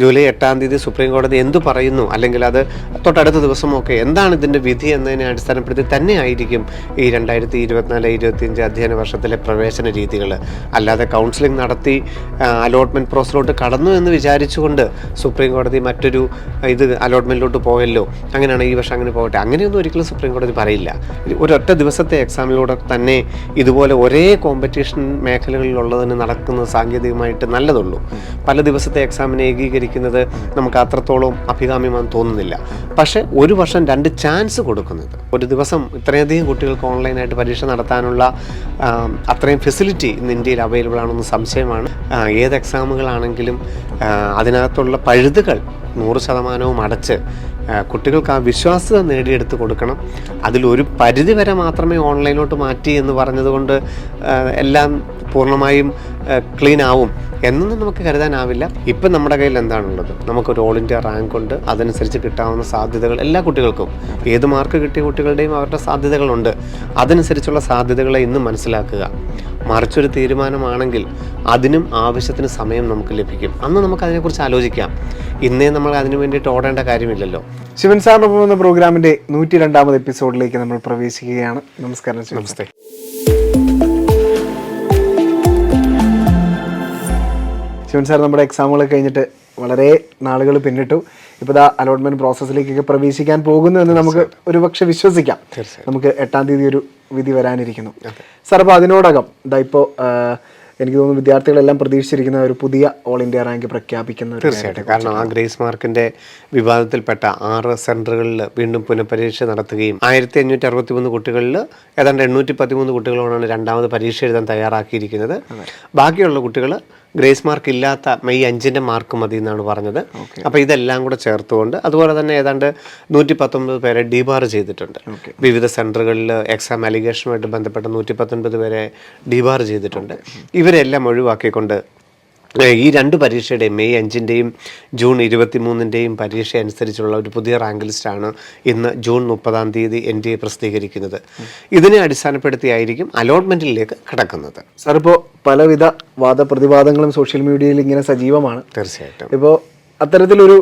July 8-ാം തീയതി supreme കോടതി എന്തു പറയുന്നു, അല്ലെങ്കിൽ അത് തൊട്ടടുത്ത ദിവസമൊക്കെ എന്താണ് ഇതിൻ്റെ വിധി എന്നതിനെ അടിസ്ഥാനപ്പെടുത്തി തന്നെ ആയിരിക്കും ഈ 2024-25 അധ്യയന വർഷത്തിലെ പ്രവേശന രീതികൾ. അല്ലാതെ കൗൺസിലിംഗ് നടത്തി അലോട്ട്മെൻറ്റ് പ്രോസസ്സിലോട്ട് കടന്നു എന്ന് വിചാരിച്ചുകൊണ്ട് സുപ്രീം കോടതി മറ്റൊരു ഇത് അലോട്ട്മെൻറ്റിലോട്ട് പോയല്ലോ, അങ്ങനെയാണ് ഈ വർഷം അങ്ങനെ പോകട്ടെ, അങ്ങനെയൊന്നും ഒരിക്കലും സുപ്രീം കോടതി പറയില്ല. ഒരൊറ്റ ദിവസത്തെ എക്സാമിലൂടെ തന്നെ ഇതുപോലെ ഒരേ കോമ്പറ്റീഷൻ മേഖലകളിലുള്ളതിന് നടക്കുന്നത് സാങ്കേതികമായിട്ട് നല്ലതുള്ളൂ. പല ദിവസത്തെ എക്സാമിനെ ഏകീകരിക്കുന്നത് നമുക്ക് അത്രത്തോളം അഭികാമ്യമാണെന്ന് തോന്നുന്നില്ല. പക്ഷേ ഒരു വർഷം 2 ചാൻസ് കൊടുക്കുന്നത്, ഒരു ദിവസം ഇത്രയധികം കുട്ടികൾക്ക് ഓൺലൈനായിട്ട് പരീക്ഷ നടത്താനുള്ള അത്രയും ഫെസിലിറ്റി ഇന്ന് ഇന്ത്യയിൽ അവൈലബിൾ ആണെന്ന് സംശയമാണ്. ഏത് എക്സാമുകളാണെങ്കിലും അതിനകത്തുള്ള പഴുതുകൾ 100% അടച്ച് കുട്ടികൾക്ക് ആ വിശ്വാസ്യത നേടിയെടുത്ത് കൊടുക്കണം. അതിലൊരു പരിധി വരെ മാത്രമേ ഓൺലൈനിലോട്ട് മാറ്റി എന്ന് പറഞ്ഞതുകൊണ്ട് എല്ലാം പൂർണ്ണമായും ക്ലീൻ ആവും എന്നൊന്നും നമുക്ക് കരുതാനാവില്ല. ഇപ്പം നമ്മുടെ കയ്യിൽ എന്താണുള്ളത്? നമുക്കൊരു ഓൾ ഇന്ത്യ റാങ്ക് ഉണ്ട്, അതനുസരിച്ച് കിട്ടാവുന്ന സാധ്യതകൾ എല്ലാ കുട്ടികൾക്കും, ഏത് മാർക്ക് കിട്ടിയ കുട്ടികളുടെയും അവരുടെ സാധ്യതകളുണ്ട്. അതനുസരിച്ചുള്ള സാധ്യതകളെ ഇന്ന് മനസ്സിലാക്കുക. മറിച്ചൊരു തീരുമാനമാണെങ്കിൽ അതിനും ആവശ്യത്തിന് സമയം നമുക്ക് ലഭിക്കും. അന്ന് നമുക്ക് അതിനെക്കുറിച്ച് ആലോചിക്കാം. ഇന്നേ നമ്മൾ അതിനു വേണ്ടിയിട്ട് ഓടേണ്ട കാര്യമില്ലല്ലോ. ശിവൻ സാറിന് പോകുന്ന പ്രോഗ്രാമിൻ്റെ 102ാമത് എപ്പിസോഡിലേക്ക് നമ്മൾ പ്രവേശിക്കുകയാണ്. നമസ്കാരം. നമസ്തേ. ശിവൻ സാർ, നമ്മുടെ എക്സാമുകളൊക്കെ കഴിഞ്ഞിട്ട് വളരെ നാളുകൾ പിന്നിട്ടു. ഇപ്പോൾ അലോട്ട്മെന്റ് പ്രോസസ്സിലേക്കൊക്കെ പ്രവേശിക്കാൻ പോകുന്നു എന്ന് നമുക്ക് ഒരുപക്ഷെ വിശ്വസിക്കാം. നമുക്ക് 8-ാം തീയതി ഒരു വിധി വരാനിരിക്കുന്നു. സാർ, അപ്പോൾ അതിനോടകം ഇപ്പോൾ എനിക്ക് തോന്നുന്നു വിദ്യാർത്ഥികളെല്ലാം പ്രതീക്ഷിച്ചിരിക്കുന്ന ഒരു പുതിയ ഓൾ ഇന്ത്യ റാങ്ക് പ്രഖ്യാപിക്കുന്ന. തീർച്ചയായിട്ടും. കാരണം ആ ഗ്രേസ് മാർക്കിന്റെ വിവാദത്തിൽപ്പെട്ട 6 സെന്ററുകളിൽ വീണ്ടും പുനഃപരീക്ഷ നടത്തുകയും 1563 കുട്ടികളിൽ ഏതാണ്ട് 813 കുട്ടികളോടാണ് 2ാമത് പരീക്ഷ എഴുതാൻ തയ്യാറാക്കിയിരിക്കുന്നത്. ബാക്കിയുള്ള കുട്ടികൾ ഗ്രേസ് മാർക്ക് ഇല്ലാത്ത മെയ് 5-ന്റെ മാർക്ക് മതി എന്നാണ് പറഞ്ഞത്. അപ്പോൾ ഇതെല്ലാം കൂടെ ചേർത്തുകൊണ്ട്, അതുപോലെ തന്നെ ഏതാണ്ട് 119 പേരെ ഡിബാർ ചെയ്തിട്ടുണ്ട്. വിവിധ സെൻറ്ററുകളിൽ എക്സാം അലിഗേഷനുമായിട്ട് ബന്ധപ്പെട്ട 119 പേരെ ഡിബാർ ചെയ്തിട്ടുണ്ട്. ഇവരെല്ലാം ഒഴിവാക്കിക്കൊണ്ട് ഈ 2 പരീക്ഷയുടെയും മെയ് 5-ന്റെയും ജൂൺ 23-ന്റെയും പരീക്ഷ അനുസരിച്ചുള്ള ഒരു പുതിയ റാങ്ക് ലിസ്റ്റാണ് ഇന്ന് ജൂൺ 30-ാം തീയതി NTA പ്രസിദ്ധീകരിക്കുന്നത്. ഇതിനെ അടിസ്ഥാനപ്പെടുത്തിയായിരിക്കും അലോട്ട്മെന്റിലേക്ക് കടക്കുന്നത്. സാർ, ഇപ്പോൾ പലവിധ വാദപ്രതിവാദങ്ങളും സോഷ്യൽ മീഡിയയിൽ ഇങ്ങനെ സജീവമാണ്. തീർച്ചയായിട്ടും. ഇപ്പോൾ അത്തരത്തിലൊരു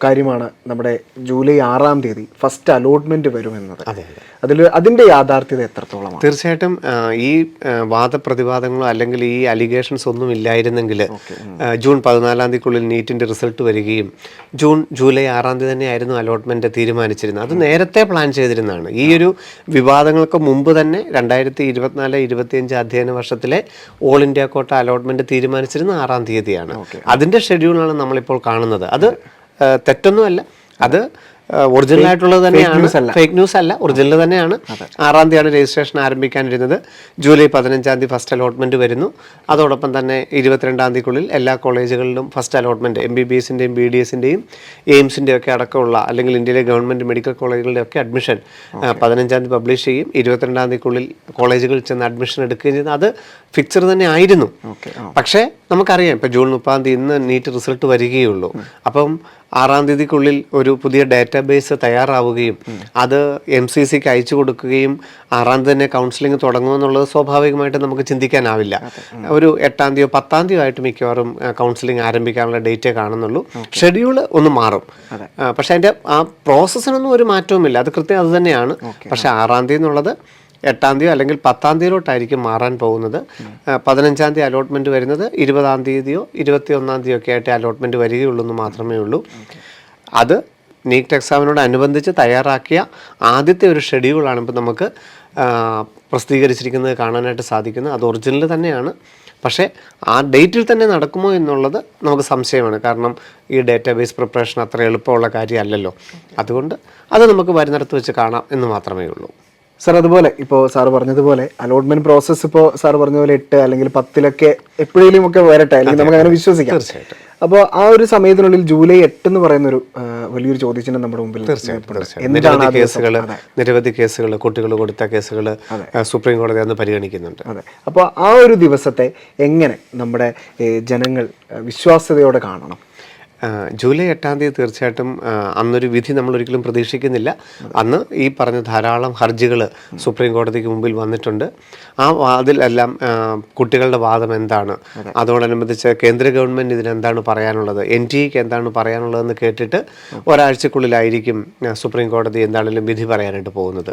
കാര്യമാണ് നമ്മുടെ ജൂലൈ 6-ാം തീയതി ഫസ്റ്റ് അലോട്ട്മെന്റ് വരുമെന്നത്. അതിന്റെ യാഥാർത്ഥ്യത എത്രത്തോളമാണ്? തീർച്ചയായിട്ടും ഈ വാദപ്രതിവാദങ്ങളോ അല്ലെങ്കിൽ ഈ അലിഗേഷൻസ് ഒന്നും ഇല്ലായിരുന്നെങ്കിൽ ജൂൺ 14-ാം തീയതിക്കുള്ളിൽ നീറ്റിന്റെ റിസൾട്ട് വരികയും ജൂലൈ 6-ാം തീയതി തന്നെയായിരുന്നു അലോട്ട്മെന്റ് തീരുമാനിച്ചിരുന്നത്. അത് നേരത്തെ പ്ലാൻ ചെയ്തിരുന്നതാണ്. ഈ ഒരു വിവാദങ്ങൾക്ക് മുമ്പ് തന്നെ 2024-25 അധ്യയന വർഷത്തിലെ ഓൾ ഇന്ത്യ കോട്ട അലോട്ട്മെന്റ് തീരുമാനിച്ചിരുന്നത് 6-ാം തീയതിയാണ്. അതിന്റെ ഷെഡ്യൂളാണ് നമ്മളിപ്പോൾ കാണുന്നത്. അത് തെറ്റൊന്നുമല്ല, അത് ഒറിജിനൽ ആയിട്ടുള്ളത് തന്നെയാണ്, ഫേക്ക് ന്യൂസ് അല്ല, ഒറിജിനൽ തന്നെയാണ്. 6-ാം തീയതിയാണ് രജിസ്ട്രേഷൻ ആരംഭിക്കാനിരുന്നത്. ജൂലൈ 15-ാം തീയതി ഫസ്റ്റ് അലോട്ട്മെന്റ് വരുന്നു. അതോടൊപ്പം തന്നെ 22-ാം തീയതിക്കുള്ളിൽ എല്ലാ കോളേജുകളിലും ഫസ്റ്റ് അലോട്ട്മെന്റ് MBBS-ന്റെയും BDS-ന്റെയും എയിംസിൻ്റെയും ഒക്കെ അടക്കമുള്ള, അല്ലെങ്കിൽ ഇന്ത്യയിലെ ഗവൺമെന്റ് മെഡിക്കൽ കോളേജുകളുടെ ഒക്കെ അഡ്മിഷൻ 15-ാം തീയതി പബ്ലിഷ് ചെയ്യും. 22-ാം തീയതിക്കുള്ളിൽ കോളേജുകളിൽ ചെന്ന് അഡ്മിഷൻ എടുക്കുകയും ചെയ്യുന്നത് അത് ഫിക്സർ തന്നെ ആയിരുന്നു. പക്ഷേ നമുക്കറിയാം, ഇപ്പോൾ ജൂൺ 30-ാം തീയതി ഇന്ന് നീറ്റ് റിസൾട്ട് വരികയുള്ളൂ. അപ്പം 6-ാം തീയതിക്കുള്ളിൽ ഒരു പുതിയ ഡാറ്റാബേസ് തയ്യാറാവുകയും അത് MCCക്ക് അയച്ചു കൊടുക്കുകയും 6-ാം തീയതി തന്നെ കൗൺസിലിംഗ് തുടങ്ങുമെന്നുള്ളത് സ്വാഭാവികമായിട്ട് നമുക്ക് ചിന്തിക്കാനാവില്ല. ഒരു 8-ാം തീയതിയോ 10-ാം തീയതിയോ ആയിട്ട് മിക്കവാറും കൗൺസിലിംഗ് ആരംഭിക്കാനുള്ള ഡേറ്റേ കാണുന്നുള്ളൂ. ഷെഡ്യൂൾ ഒന്ന് മാറും, പക്ഷേ അതിൻ്റെ ആ പ്രോസസ്സിനൊന്നും ഒരു മാറ്റവുമില്ല. അത് കൃത്യം അത് തന്നെയാണ്. പക്ഷേ 6-ാം തീയതി എന്നുള്ളത് 8-ാം തീയതി അല്ലെങ്കിൽ 10-ാം തീയതിയിലോട്ടായിരിക്കും മാറാൻ പോകുന്നത്. 15-ാം തീയതി അലോട്ട്മെന്റ് വരുന്നത് 20-ാം തീയതിയോ 21-ാം തീയതിയോ ഒക്കെ ആയിട്ട് അലോട്ട്മെന്റ് വരികയുള്ളൂ എന്ന് മാത്രമേ ഉള്ളൂ. അത് നീറ്റ് എക്സാമിനോടനുബന്ധിച്ച് തയ്യാറാക്കിയ ആദ്യത്തെ ഒരു ഷെഡ്യൂളാണ് ഇപ്പോൾ നമുക്ക് പ്രസിദ്ധീകരിച്ചിരിക്കുന്നത് കാണാനായിട്ട് സാധിക്കുന്നത്. അത് ഒറിജിനൽ തന്നെയാണ്. പക്ഷേ ആ ഡേറ്റിൽ തന്നെ നടക്കുമോ എന്നുള്ളത് നമുക്ക് സംശയമാണ്. കാരണം ഈ ഡേറ്റാബേസ് പ്രിപ്പറേഷൻ അത്ര എളുപ്പമുള്ള കാര്യമല്ലല്ലോ. അതുകൊണ്ട് അത് നമുക്ക് വരുന്നിടത്ത് വെച്ച് കാണാം എന്ന് മാത്രമേ ഉള്ളൂ. സാർ, അതുപോലെ ഇപ്പോൾ സാറ് പറഞ്ഞതുപോലെ അലോട്ട്മെന്റ് പ്രോസസ്സ് ഇപ്പോൾ സാർ പറഞ്ഞ പോലെ 8 അല്ലെങ്കിൽ 10-ലൊക്കെ എപ്പോഴേലും ഒക്കെ വരട്ടെ, അല്ലെങ്കിൽ നമുക്ക് അങ്ങനെ വിശ്വസിക്കാം. തീർച്ചയായിട്ടും. അപ്പോൾ ആ ഒരു സമയത്തിനുള്ളിൽ ജൂലൈ 8 എന്ന് പറയുന്ന ഒരു വലിയൊരു ചോദ്യചിഹ്നം നമ്മുടെ മുമ്പിൽ. നിരവധി കേസുകൾ, കുട്ടികൾ കൊടുത്ത കേസുകൾ സുപ്രീം കോടതി അന്ന് പരിഗണിക്കുന്നുണ്ട്. അതെ. അപ്പോൾ ആ ഒരു ദിവസത്തെ എങ്ങനെ നമ്മുടെ ജനങ്ങൾ വിശ്വാസ്യതയോടെ കാണണം? ജൂലൈ 8-ാം തീയതി തീർച്ചയായിട്ടും അന്നൊരു വിധി നമ്മൾ ഒരിക്കലും പ്രതീക്ഷിക്കുന്നില്ല. അന്ന് ഈ പറഞ്ഞ ധാരാളം ഹർജികൾ സുപ്രീം കോടതിക്ക് മുമ്പിൽ വന്നിട്ടുണ്ട്. അതിലെല്ലാം കുട്ടികളുടെ വാദം എന്താണ്, അതോടനുബന്ധിച്ച് കേന്ദ്ര ഗവൺമെൻറ് ഇതിനെന്താണ് പറയാനുള്ളത്, NTA-ക്ക് എന്താണ് പറയാനുള്ളതെന്ന് കേട്ടിട്ട് ഒരാഴ്ചക്കുള്ളിലായിരിക്കും സുപ്രീം കോടതി എന്താണെങ്കിലും വിധി പറയാനായിട്ട് പോകുന്നത്.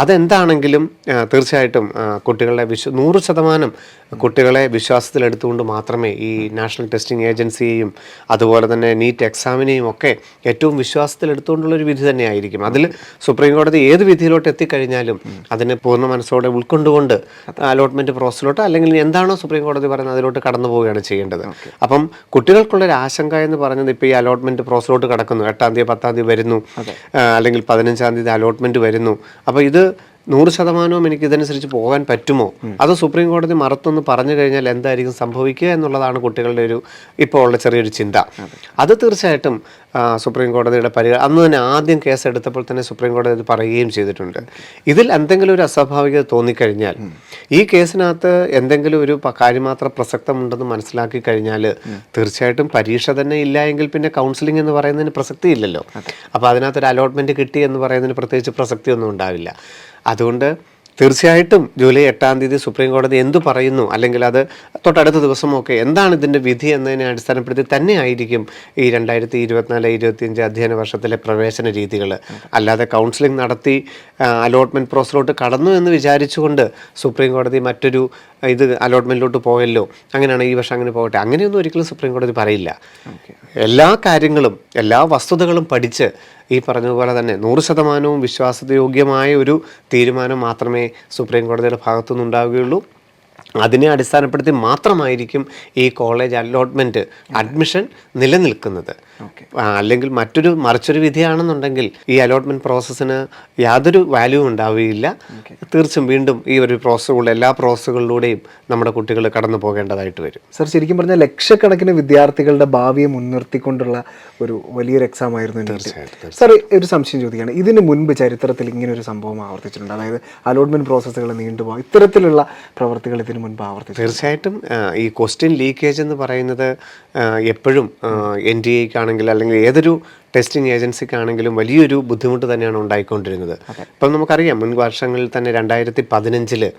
അതെന്താണെങ്കിലും തീർച്ചയായിട്ടും കുട്ടികളുടെ 100% കുട്ടികളെ വിശ്വാസത്തിലെടുത്തുകൊണ്ട് മാത്രമേ ഈ നാഷണൽ ടെസ്റ്റിംഗ് ഏജൻസിയെയും അതുപോലെ തന്നെ നീറ്റ് എക്സാമിനെയും ഒക്കെ ഏറ്റവും വിശ്വാസത്തിലെടുത്തുകൊണ്ടുള്ളൊരു വിധി തന്നെയായിരിക്കും. അതിൽ സുപ്രീം കോടതി ഏത് വിധിയിലോട്ട് എത്തിക്കഴിഞ്ഞാലും അതിന് പൂർണ്ണ മനസ്സോടെ ഉൾക്കൊണ്ടുകൊണ്ട് അലോട്ട്മെൻറ്റ് പ്രോസസ്സിലോട്ട് അല്ലെങ്കിൽ എന്താണോ സുപ്രീം കോടതി പറയുന്നത് അതിലോട്ട് കടന്നു പോവുകയാണ് ചെയ്യേണ്ടത്. അപ്പം കുട്ടികൾക്കുള്ളൊരു ആശങ്ക എന്ന് പറയുന്നത് ഇപ്പോൾ ഈ അലോട്ട്മെൻറ്റ് പ്രോസസ്സിലോട്ട് കടക്കുന്നു, 8-ാം തീയതി 10-ാം തീയതി വരുന്നു, അല്ലെങ്കിൽ 15-ാം തീയതി അലോട്ട്മെൻറ്റ് വരുന്നു. അപ്പോൾ ഇത് 100% എനിക്ക് ഇതനുസരിച്ച് പോകാൻ പറ്റുമോ, അത് സുപ്രീം കോടതി മറുത്തൊന്ന് പറഞ്ഞു കഴിഞ്ഞാൽ എന്തായിരിക്കും സംഭവിക്കുക എന്നുള്ളതാണ് കുട്ടികളുടെ ഒരു ഇപ്പോൾ ഉള്ള ചെറിയൊരു ചിന്ത. അത് തീർച്ചയായിട്ടും സുപ്രീം കോടതിയുടെ അന്ന് തന്നെ ആദ്യം കേസ് എടുത്തപ്പോൾ തന്നെ സുപ്രീം കോടതി അത് പറയുകയും ചെയ്തിട്ടുണ്ട്. ഇതിൽ എന്തെങ്കിലും ഒരു അസ്വാഭാവികത തോന്നിക്കഴിഞ്ഞാൽ, ഈ കേസിനകത്ത് എന്തെങ്കിലും ഒരു കാര്യമാത്ര പ്രസക്തമുണ്ടെന്ന് മനസ്സിലാക്കി കഴിഞ്ഞാൽ തീർച്ചയായിട്ടും പരീക്ഷ തന്നെ ഇല്ല എങ്കിൽ പിന്നെ കൗൺസിലിംഗ് എന്ന് പറയുന്നതിന് പ്രസക്തി ഇല്ലല്ലോ. അപ്പോൾ അതിനകത്തൊരു അലോട്ട്മെൻറ്റ് കിട്ടി എന്ന് പറയുന്നതിന് പ്രത്യേകിച്ച് പ്രസക്തിയൊന്നും ഉണ്ടാവില്ല. അതുകൊണ്ട് തീർച്ചയായിട്ടും ജൂലൈ 8-ാം തീയതി സുപ്രീം കോടതി എന്തു പറയുന്നു, അല്ലെങ്കിൽ അത് തൊട്ടടുത്ത ദിവസമൊക്കെ എന്താണ് ഇതിൻ്റെ വിധി എന്നതിനെ അടിസ്ഥാനപ്പെടുത്തി തന്നെ ആയിരിക്കും ഈ 2024-25 അധ്യയന വർഷത്തിലെ പ്രവേശന രീതികൾ. അല്ലാതെ കൗൺസിലിംഗ് നടത്തി അലോട്ട്മെൻറ്റ് പ്രോസസ്സിലോട്ട് കടന്നു എന്ന് വിചാരിച്ചുകൊണ്ട് സുപ്രീം കോടതി മറ്റൊരു അലോട്ട്മെൻറ്റിലോട്ട് പോയല്ലോ, അങ്ങനെയാണ് ഈ വർഷം അങ്ങനെ പോകട്ടെ, അങ്ങനെയൊന്നും ഒരിക്കലും സുപ്രീം കോടതി പറയില്ല. എല്ലാ കാര്യങ്ങളും എല്ലാ വസ്തുതകളും പഠിച്ച് ഈ പറഞ്ഞതുപോലെ തന്നെ 100% വിശ്വാസയോഗ്യമായ ഒരു തീരുമാനം മാത്രമേ സുപ്രീം കോടതിയുടെ ഭാഗത്തുനിന്ന് ഉണ്ടാവുകയുള്ളൂ. അതിനെ അടിസ്ഥാനപ്പെടുത്തി മാത്രമായിരിക്കും ഈ കോളേജ് അലോട്ട്മെൻറ്റ് അഡ്മിഷൻ നിലനിൽക്കുന്നത്. അല്ലെങ്കിൽ മറിച്ചൊരു വിധിയാണെന്നുണ്ടെങ്കിൽ ഈ അലോട്ട്മെൻറ്റ് പ്രോസസ്സിന് യാതൊരു വാല്യൂ ഉണ്ടാവുകയില്ല. തീർച്ചയായും വീണ്ടും ഈ ഒരു എല്ലാ പ്രോസസ്സുകളിലൂടെയും നമ്മുടെ കുട്ടികൾ കടന്നു പോകേണ്ടതായിട്ട് വരും. സർ, ശരിക്കും പറഞ്ഞാൽ ലക്ഷക്കണക്കിന് വിദ്യാർത്ഥികളുടെ ഭാവിയെ മുൻനിർത്തിക്കൊണ്ടുള്ള ഒരു വലിയൊരു എക്സാം ആയിരുന്നു. സാർ, ഒരു സംശയം ചോദിക്കുകയാണ്, ഇതിന് മുൻപ് ചരിത്രത്തിൽ ഇങ്ങനെ ഒരു സംഭവം ആവർത്തിച്ചിട്ടുണ്ട്? അതായത് അലോട്ട്മെൻറ്റ് പ്രോസസ്സുകൾ നീണ്ടുപോകും, ഇത്തരത്തിലുള്ള പ്രവർത്തികൾ ഇതിന് മുൻപ് ആവർത്തിച്ചു? തീർച്ചയായിട്ടും ഈ ക്വസ്റ്റ്യൻ ലീക്കേജ് എന്ന് പറയുന്നത് എപ്പോഴും NTA-ക്കാണെങ്കിൽ അല്ലെങ്കിൽ ഏതൊരു ടെസ്റ്റിംഗ് ഏജൻസിക്കാണെങ്കിലും വലിയൊരു ബുദ്ധിമുട്ട് തന്നെയാണ് ഉണ്ടായിക്കൊണ്ടിരുന്നത്. ഇപ്പം നമുക്കറിയാം, മുൻ വർഷങ്ങളിൽ തന്നെ 2015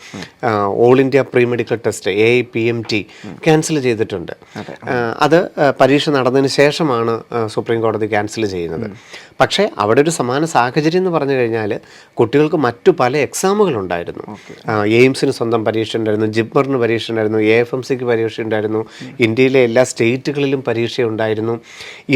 all India pre medical test AIPMT cancel ചെയ്തിട്ടുണ്ട്. അത് പരീക്ഷ നടന്നതിന് ശേഷമാണ് സുപ്രീം കോടതി ക്യാൻസൽ ചെയ്യുന്നത്. പക്ഷേ അവിടെ ഒരു സമാന സാഹചര്യം എന്ന് പറഞ്ഞു കഴിഞ്ഞാൽ കുട്ടികൾക്ക് മറ്റു പല എക്സാമുകളുണ്ടായിരുന്നു. എയിംസിന് സ്വന്തം പരീക്ഷ ഉണ്ടായിരുന്നു, ജിപ്മറിന് പരീക്ഷ ഉണ്ടായിരുന്നു, AFMCക്ക് പരീക്ഷ ഉണ്ടായിരുന്നു, ഇന്ത്യയിലെ എല്ലാ സ്റ്റേറ്റുകളിലും പരീക്ഷയുണ്ടായിരുന്നു.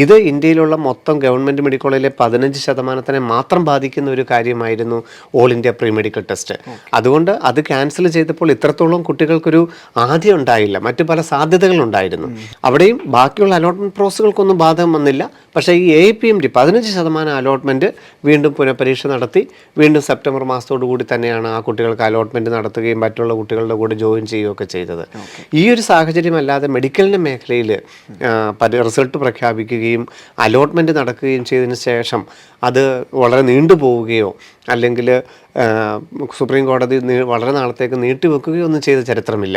ഇത് ഇന്ത്യയിലുള്ള മൊത്തം ഗവൺമെൻറ് മെഡിക്കൽ കോളേജിലെ 15% മാത്രം ബാധിക്കുന്ന ഒരു കാര്യമായിരുന്നു all India pre medical test. അതുകൊണ്ട് അത് ക്യാൻസൽ ചെയ്തപ്പോൾ ഇത്രത്തോളം കുട്ടികൾക്കൊരു ആദ്യം ഉണ്ടായില്ല, മറ്റു പല സാധ്യതകളുണ്ടായിരുന്നു. അവിടെയും ബാക്കിയുള്ള അലോട്ട്മെൻറ്റ് പ്രോസസ്സുകൾക്കൊന്നും ബാധകം വന്നില്ല. പക്ഷേ ഈ AIPMT 15% അലോട്ട്മെൻറ്റ് വീണ്ടും പുനഃപരീക്ഷ നടത്തി വീണ്ടും സെപ്റ്റംബർ മാസത്തോടു കൂടി തന്നെയാണ് ആ കുട്ടികൾക്ക് അലോട്ട്മെൻറ്റ് നടത്തുകയും മറ്റുള്ള കുട്ടികളുടെ കൂടെ ജോയിൻ ചെയ്യുകയൊക്കെ ചെയ്തത്. ഈ ഒരു സാഹചര്യം അല്ലാതെ മെഡിക്കലിൻ്റെ മേഖലയിൽ റിസൾട്ട് പ്രഖ്യാപിക്കുകയും അലോട്ട്മെൻറ്റ് നടക്കുകയും ചെയ്തതിന് ശേഷം അത് വളരെ നീണ്ടുപോവുകയോ അല്ലെങ്കിൽ സുപ്രീം കോടതി വളരെ നാളത്തേക്ക് നീട്ടിവെക്കുകയോ ഒന്നും ചെയ്ത ചരിത്രമില്ല.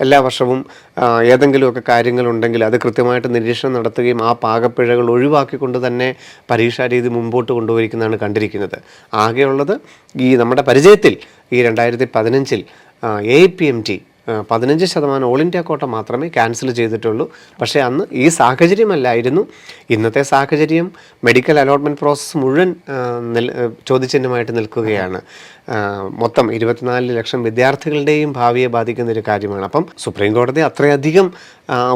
എല്ലാ വർഷവും ഏതെങ്കിലുമൊക്കെ കാര്യങ്ങളുണ്ടെങ്കിൽ അത് കൃത്യമായിട്ട് നിരീക്ഷണം നടത്തുകയും ആ പാകപ്പിഴകൾ ഒഴിവാക്കിക്കൊണ്ട് തന്നെ പരീക്ഷാ രീതി മുമ്പോട്ട് കൊണ്ടുപോയിരിക്കുന്നതാണ് കണ്ടിരിക്കുന്നത്. ആകെയുള്ളത് ഈ നമ്മുടെ പരിചയത്തിൽ ഈ 2015 AIPMT 15% ഓൾ ഇന്ത്യ കോട്ട മാത്രമേ ക്യാൻസൽ ചെയ്തിട്ടുള്ളൂ. പക്ഷേ അന്ന് ഈ സാഹചര്യമല്ലായിരുന്നു. ഇന്നത്തെ സാഹചര്യം മെഡിക്കൽ അലോട്ട്മെൻറ്റ് പ്രോസസ്സ് മുഴുവൻ ചോദ്യചിഹ്നമായിട്ട് നിൽക്കുകയാണ്. മൊത്തം 24 ലക്ഷം വിദ്യാർത്ഥികളുടെയും ഭാവിയെ ബാധിക്കുന്ന ഒരു കാര്യമാണ്. അപ്പം സുപ്രീം കോടതി അത്രയധികം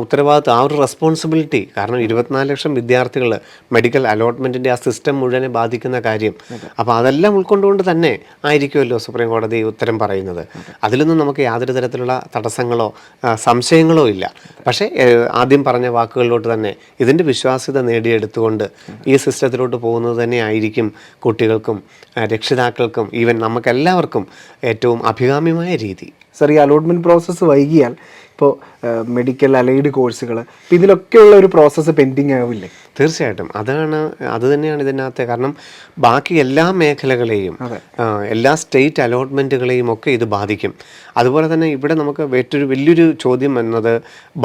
ഉത്തരവാദിത്വം, ആ ഒരു റെസ്പോൺസിബിലിറ്റി, കാരണം 24 ലക്ഷം വിദ്യാർത്ഥികൾ മെഡിക്കൽ അലോട്ട്മെൻറ്റിൻ്റെ ആ സിസ്റ്റം മുഴുവനെ ബാധിക്കുന്ന കാര്യം. അപ്പോൾ അതെല്ലാം ഉൾക്കൊണ്ടുകൊണ്ട് തന്നെ ആയിരിക്കുമല്ലോ സുപ്രീം കോടതി ഉത്തരം പറയുന്നത്. അതിലൊന്നും നമുക്ക് യാതൊരു തരത്തിലുള്ള തടസ്സങ്ങളോ സംശയങ്ങളോ ഇല്ല. പക്ഷേ ആദ്യം പറഞ്ഞ വാക്കുകളിലോട്ട് തന്നെ ഇതിൻ്റെ വിശ്വാസ്യത നേടിയെടുത്തുകൊണ്ട് ഈ സിസ്റ്റത്തിലോട്ട് പോകുന്നത് തന്നെ ആയിരിക്കും കുട്ടികൾക്കും രക്ഷിതാക്കൾക്കും ഈവൻ നമുക്കെല്ലാവർക്കും ഏറ്റവും അഭികാമ്യമായ രീതി. സർ, ഈ അലോട്ട്മെൻറ്റ് പ്രോസസ്സ് വൈകിയാൽ ഇപ്പോൾ മെഡിക്കൽ അലൈഡ് കോഴ്സുകൾ ഇതിലൊക്കെയുള്ള ഒരു പ്രോസസ്സ് പെൻഡിങ് ആവില്ലേ? തീർച്ചയായിട്ടും അത് തന്നെയാണ് ഇതിനകത്തെ. കാരണം ബാക്കി എല്ലാ മേഖലകളെയും എല്ലാ സ്റ്റേറ്റ് അലോട്ട്മെൻറ്റുകളെയും ഒക്കെ ഇത് ബാധിക്കും. അതുപോലെ തന്നെ ഇവിടെ നമുക്ക് വലിയൊരു ചോദ്യം എന്നത്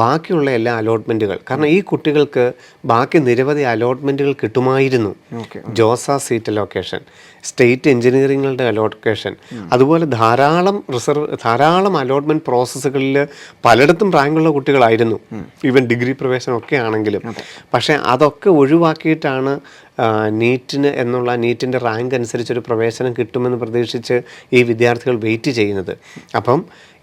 ബാക്കിയുള്ള എല്ലാ അലോട്ട്മെൻറ്റുകൾ, കാരണം ഈ കുട്ടികൾക്ക് ബാക്കി നിരവധി അലോട്ട്മെൻറ്റുകൾ കിട്ടുമായിരുന്നു. ജോസ സീറ്റ് അലോക്കേഷൻ, സ്റ്റേറ്റ് എഞ്ചിനീയറിങ്ങുകളുടെ അലോക്കേഷൻ, അതുപോലെ ധാരാളം അലോട്ട്മെൻറ്റ് പ്രോസസ്സുകളിൽ പലയിടത്തും റാങ്കുള്ള കുട്ടികളായിരുന്നു, ഈവൻ ഡിഗ്രി പ്രവേശനം ഒക്കെ ആണെങ്കിലും. പക്ഷേ അതൊക്കെ ഒഴിവാക്കിയിട്ടാണ് നീറ്റിൻ്റെ റാങ്ക് അനുസരിച്ചൊരു പ്രവേശനം കിട്ടുമെന്ന് പ്രതീക്ഷിച്ച് ഈ വിദ്യാർത്ഥികൾ വെയിറ്റ് ചെയ്യുന്നത്. അപ്പം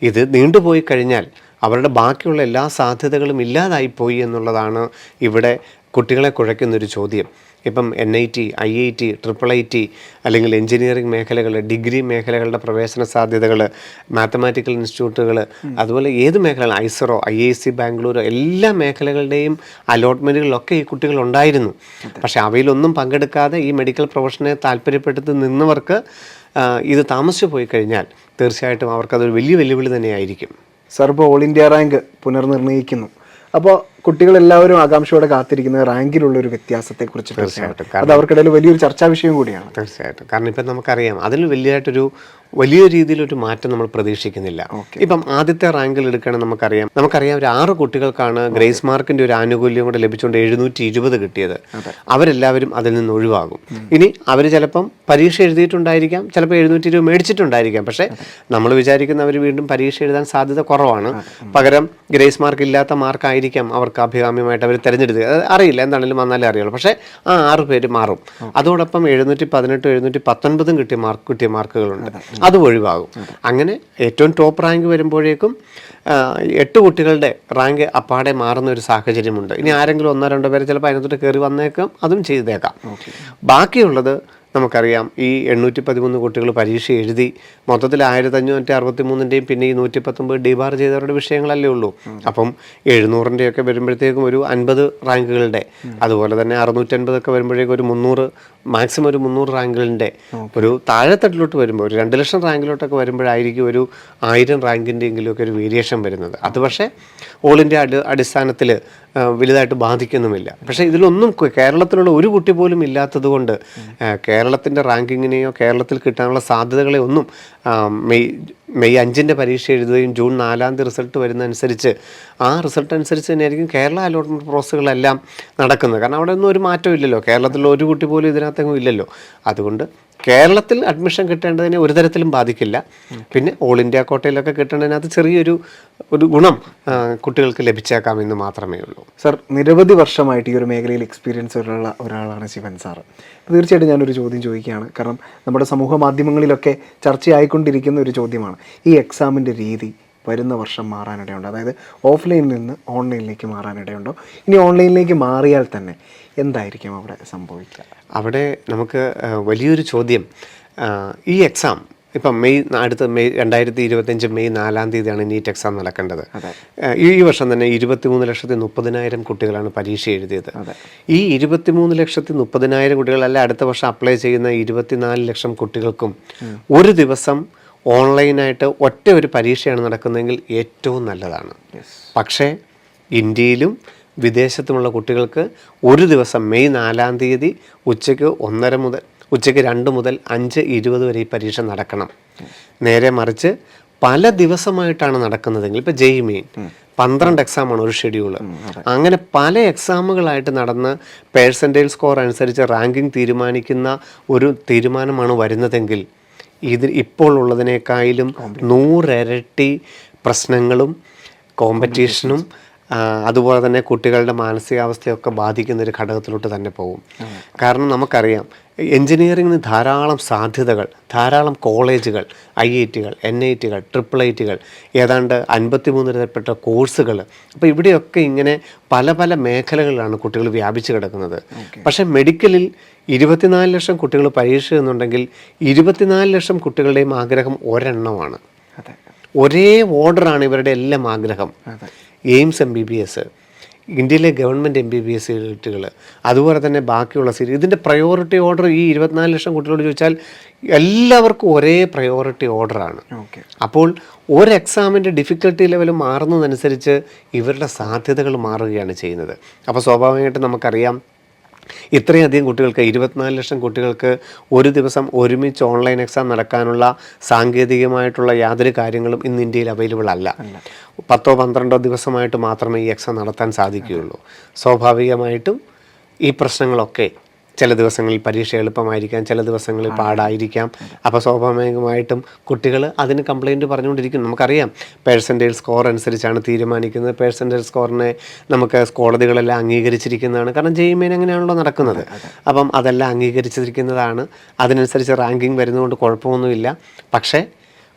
ഇത് നീണ്ടുപോയി കഴിഞ്ഞാൽ അവരുടെ ബാക്കിയുള്ള എല്ലാ സാധ്യതകളും ഇല്ലാതായിപ്പോയി എന്നുള്ളതാണ് ഇവിടെ കുട്ടികളെ കുഴയ്ക്കുന്നൊരു ചോദ്യം. ഇപ്പം NIT, IIT, IIIT അല്ലെങ്കിൽ എഞ്ചിനീയറിംഗ് മേഖലകൾ, ഡിഗ്രി മേഖലകളുടെ പ്രവേശന സാധ്യതകൾ, മാത്തമാറ്റിക്കൽ ഇൻസ്റ്റിറ്റ്യൂട്ടുകൾ, അതുപോലെ ഏത് മേഖലകൾ, ISRO, IISc ബാംഗ്ലൂർ, എല്ലാ മേഖലകളുടെയും അലോട്ട്മെൻറ്റുകളിലൊക്കെ ഈ കുട്ടികൾ ഉണ്ടായിരുന്നു. പക്ഷേ അവയിലൊന്നും പങ്കെടുക്കാതെ ഈ മെഡിക്കൽ പ്രൊഫഷനെ താല്പര്യപ്പെടുത്തി നിന്നവർക്ക് ഇത് താമസിച്ചു പോയി കഴിഞ്ഞാൽ തീർച്ചയായിട്ടും അവർക്കതൊരു വലിയ വെല്ലുവിളി തന്നെയായിരിക്കും. സർ, ഇപ്പോൾ ഓൾ ഇന്ത്യ റാങ്ക് പുനർനിർണ്ണയിക്കുന്നു. അപ്പോൾ കുട്ടികളെല്ലാവരും ആകാംക്ഷയോടെ കാത്തിരിക്കുന്നത് റാങ്കിലുള്ള ഒരു വ്യത്യാസത്തെക്കുറിച്ച്. തീർച്ചയായിട്ടും അത് അവർക്കിടയിൽ വലിയൊരു ചർച്ചാ വിഷയം കൂടിയാണ്. തീർച്ചയായിട്ടും. കാരണം ഇപ്പം നമുക്കറിയാം അതിൽ വലിയ രീതിയിലൊരു മാറ്റം നമ്മൾ പ്രതീക്ഷിക്കുന്നില്ല. ഇപ്പം ആദ്യത്തെ റാങ്കിൽ എടുക്കുകയാണെങ്കിൽ നമുക്കറിയാം ഒരു 6 കുട്ടികൾക്കാണ് ഗ്രേസ് മാർക്കിൻ്റെ ഒരു ആനുകൂല്യം കൂടെ ലഭിച്ചുകൊണ്ട് 720 കിട്ടിയത്. അവരെല്ലാവരും അതിൽ നിന്ന് ഒഴിവാകും. ഇനി അവർ ചിലപ്പം പരീക്ഷ എഴുതിയിട്ടുണ്ടായിരിക്കാം, ചിലപ്പോൾ 720 മേടിച്ചിട്ടുണ്ടായിരിക്കാം. പക്ഷേ നമ്മൾ വിചാരിക്കുന്ന അവർ വീണ്ടും പരീക്ഷ എഴുതാൻ സാധ്യത കുറവാണ്. പകരം ഗ്രേസ് മാർക്ക് ഇല്ലാത്ത മാർക്കായിരിക്കാം അവർക്ക് അഭികാമ്യമായിട്ട് അവർ തിരഞ്ഞെടുത്തത്. അറിയില്ല, എന്താണെങ്കിലും വന്നാലേ അറിയുള്ളൂ. പക്ഷേ ആ 6 പേര് മാറും. അതോടൊപ്പം 718, 719 കിട്ടിയ മാർക്കുകളുണ്ട്, അത് ഒഴിവാകും. അങ്ങനെ ഏറ്റവും ടോപ്പ് റാങ്ക് വരുമ്പോഴേക്കും 8 കുട്ടികളുടെ റാങ്ക് അപ്പാടെ മാറുന്ന ഒരു സാഹചര്യമുണ്ട്. ഇനി ആരെങ്കിലും 1-2 പേര് ചിലപ്പോൾ അതിനകത്തോട്ട് കയറി വന്നേക്കാം, അതും ചെയ്തേക്കാം. ബാക്കിയുള്ളത് നമുക്കറിയാം ഈ 813 കുട്ടികൾ പരീക്ഷ എഴുതി മൊത്തത്തിൽ 1563-ൻ്റെയും പിന്നെ ഈ 119 ഡിബാർ ചെയ്തവരുടെ വിഷയങ്ങളല്ലേ ഉള്ളൂ. അപ്പം 700-ൻ്റെയൊക്കെ വരുമ്പോഴത്തേക്കും ഒരു 50 റാങ്കുകളുടെ, അതുപോലെ തന്നെ 650 വരുമ്പോഴേക്കും ഒരു 300, മാക്സിമം ഒരു 300 റാങ്കുകളുടെ ഒരു താഴെത്തട്ടിലോട്ട് വരുമ്പോൾ ഒരു 2 ലക്ഷം റാങ്കിലോട്ടൊക്കെ വരുമ്പോഴായിരിക്കും ഒരു 1000 റാങ്കിൻ്റെ എങ്കിലുമൊക്കെ ഒരു വേരിയേഷൻ വരുന്നത്. അത് പക്ഷേ ഓൾ ഇന്ത്യ അടിസ്ഥാനത്തിൽ വലുതായിട്ട് ബാധിക്കുന്നുമില്ല. പക്ഷേ ഇതിലൊന്നും കേരളത്തിലുള്ള ഒരു കുട്ടി പോലും ഇല്ലാത്തത് കൊണ്ട് കേരളത്തിൻ്റെ റാങ്കിങ്ങിനെയോ കേരളത്തിൽ കിട്ടാനുള്ള സാധ്യതകളെ ഒന്നും മെയ് 5 പരീക്ഷ എഴുതുകയും ജൂൺ 4 റിസൾട്ട് വരുന്നതനുസരിച്ച് ആ റിസൾട്ട് അനുസരിച്ച് തന്നെയായിരിക്കും കേരള അലോട്ട്മെൻറ്റ് പ്രോസസ്സുകളെല്ലാം നടക്കുന്നത്. കാരണം അവിടെ ഒന്നും ഒരു മാറ്റവും ഇല്ലല്ലോ, കേരളത്തിലുള്ള ഒരു കുട്ടി പോലും ഇതിനകത്തെങ്ങും ഇല്ലല്ലോ. അതുകൊണ്ട് കേരളത്തിൽ അഡ്മിഷൻ കിട്ടേണ്ടതിനെ ഒരു തരത്തിലും ബാധിക്കില്ല. പിന്നെ ഓൾ ഇന്ത്യ കോട്ടയിലൊക്കെ കിട്ടേണ്ടതിനകത്ത് ചെറിയൊരു ഗുണം കുട്ടികൾക്ക് ലഭിച്ചേക്കാമെന്ന് മാത്രമേ ഉള്ളൂ. സർ, നിരവധി വർഷമായിട്ട് ഈ ഒരു മേഖലയിൽ എക്സ്പീരിയൻസ് ഉള്ള ഒരാളാണ് ശിവൻ സാറ്. തീർച്ചയായിട്ടും ഞാനൊരു ചോദ്യം ചോദിക്കുകയാണ്. കാരണം നമ്മുടെ സമൂഹ മാധ്യമങ്ങളിലൊക്കെ ചർച്ചയായിക്കൊണ്ടിരിക്കുന്ന ഒരു ചോദ്യമാണ്. ഈ എക്സാമിൻ്റെ രീതി വരുന്ന വർഷം മാറാനിടയുണ്ടോ? അതായത് ഓഫ്ലൈനിൽ നിന്ന് ഓൺലൈനിലേക്ക് മാറാനിടയുണ്ടോ? ഇനി ഓൺലൈനിലേക്ക് മാറിയാൽ തന്നെ എന്തായിരിക്കും അവിടെ സംഭവിക്കുക? അവിടെ നമുക്ക് വലിയൊരു ചോദ്യം, ഈ എക്സാം ഇപ്പം അടുത്ത മെയ് 2025 മെയ് 4 നീറ്റ് എക്സാം നടക്കേണ്ടത്. ഈ വർഷം തന്നെ 23,30,000 കുട്ടികളാണ് പരീക്ഷ എഴുതിയത്. ഈ 23,30,000 കുട്ടികളല്ല അടുത്ത വർഷം അപ്ലൈ ചെയ്യുന്ന 24 ലക്ഷം കുട്ടികൾക്കും ഒരു ദിവസം ഓൺലൈനായിട്ട് ഒറ്റ ഒരു പരീക്ഷയാണ് നടക്കുന്നതെങ്കിൽ ഏറ്റവും നല്ലതാണ്. പക്ഷേ ഇന്ത്യയിലും വിദേശത്തുമുള്ള കുട്ടികൾക്ക് ഒരു ദിവസം മെയ് 4 ഉച്ചയ്ക്ക് 2 മുതൽ 5:20 വരെ ഈ പരീക്ഷ നടക്കണം. നേരെ മറിച്ച് പല ദിവസമായിട്ടാണ് നടക്കുന്നതെങ്കിൽ ഇപ്പോൾ JEE മെയിൻ 12 എക്സാമാണ് ഒരു ഷെഡ്യൂള്. അങ്ങനെ പല എക്സാമുകളായിട്ട് നടന്ന് പേഴ്സൻറ്റേജ് സ്കോർ അനുസരിച്ച് റാങ്കിങ് തീരുമാനിക്കുന്ന ഒരു തീരുമാനമാണ് വരുന്നതെങ്കിൽ ഇപ്പോൾ ഉള്ളതിനേക്കാളും 100 ഇരട്ടി പ്രശ്നങ്ങളും കോമ്പറ്റീഷനും അതുപോലെ തന്നെ കുട്ടികളുടെ മാനസികാവസ്ഥയൊക്കെ ബാധിക്കുന്ന ഒരു ഘടകത്തിലോട്ട് തന്നെ പോകും. കാരണം നമുക്കറിയാം എൻജിനീയറിങ്ങിന് ധാരാളം സാധ്യതകൾ, ധാരാളം കോളേജുകൾ, IITകൾ, NITകൾ, IIITകൾ, ഏതാണ്ട് 53 തരപ്പെട്ട കോഴ്സുകൾ. അപ്പോൾ ഇവിടെയൊക്കെ ഇങ്ങനെ പല പല മേഖലകളിലാണ് കുട്ടികൾ വ്യാപിച്ചു കിടക്കുന്നത്. പക്ഷേ മെഡിക്കലിൽ 24 ലക്ഷം കുട്ടികൾ പരീക്ഷ എന്നുണ്ടെങ്കിൽ 24 ലക്ഷം കുട്ടികളുടെയും ആഗ്രഹം ഒരെണ്ണമാണ്. ഒരേ ഓർഡറാണ് ഇവരുടെ എല്ലാം ആഗ്രഹം. എയിംസ് MBBS, ഇന്ത്യയിലെ ഗവൺമെൻറ് MBBS സീറ്റുകൾ, അതുപോലെ തന്നെ ബാക്കിയുള്ള സീറ്റ്. ഇതിൻ്റെ പ്രയോറിറ്റി ഓർഡർ ഈ 24 ലക്ഷം കുട്ടികളോട് ചോദിച്ചാൽ എല്ലാവർക്കും ഒരേ പ്രയോറിറ്റി ഓർഡറാണ്. അപ്പോൾ ഒരു എക്സാമിൻ്റെ ഡിഫിക്കൽട്ടി ലെവൽ മാറുന്നതനുസരിച്ച് ഇവരുടെ സാധ്യതകൾ മാറുകയാണ് ചെയ്യുന്നത്. അപ്പോൾ സ്വാഭാവികമായിട്ടും നമുക്കറിയാം ഇത്രയധികം കുട്ടികൾക്ക് 24 ലക്ഷം കുട്ടികൾക്ക് ഒരു ദിവസം ഒരുമിച്ച് ഓൺലൈൻ എക്സാം നടക്കാനുള്ള സാങ്കേതികമായിട്ടുള്ള യാതൊരു കാര്യങ്ങളും ഇന്ന് ഇന്ത്യയിൽ അവൈലബിൾ അല്ല. 10-12 ദിവസമായിട്ട് മാത്രമേ ഈ എക്സാം നടത്താൻ സാധിക്കുകയുള്ളൂ. സ്വാഭാവികമായിട്ടും ഈ പ്രശ്നങ്ങളൊക്കെ ചില ദിവസങ്ങളിൽ പരീക്ഷ എളുപ്പമായിരിക്കാം, ചില ദിവസങ്ങളിൽ പാടായിരിക്കാം. അപ്പോൾ സ്വാഭാവികമായിട്ടും കുട്ടികൾ അതിന് കംപ്ലൈൻറ്റ് പറഞ്ഞുകൊണ്ടിരിക്കും. നമുക്കറിയാം പേഴ്സൻറ്റേജ് സ്കോർ അനുസരിച്ചാണ് തീരുമാനിക്കുന്നത്. പേഴ്സൻറ്റേജ് സ്കോറിനെ നമുക്ക് കോടതികളെല്ലാം അംഗീകരിച്ചിരിക്കുന്നതാണ്. കാരണം JEE അങ്ങനെയാണല്ലോ നടക്കുന്നത്. അപ്പം അതെല്ലാം അംഗീകരിച്ചിരിക്കുന്നതാണ്. അതിനനുസരിച്ച് റാങ്കിങ് വരുന്നതുകൊണ്ട് കുഴപ്പമൊന്നുമില്ല. പക്ഷേ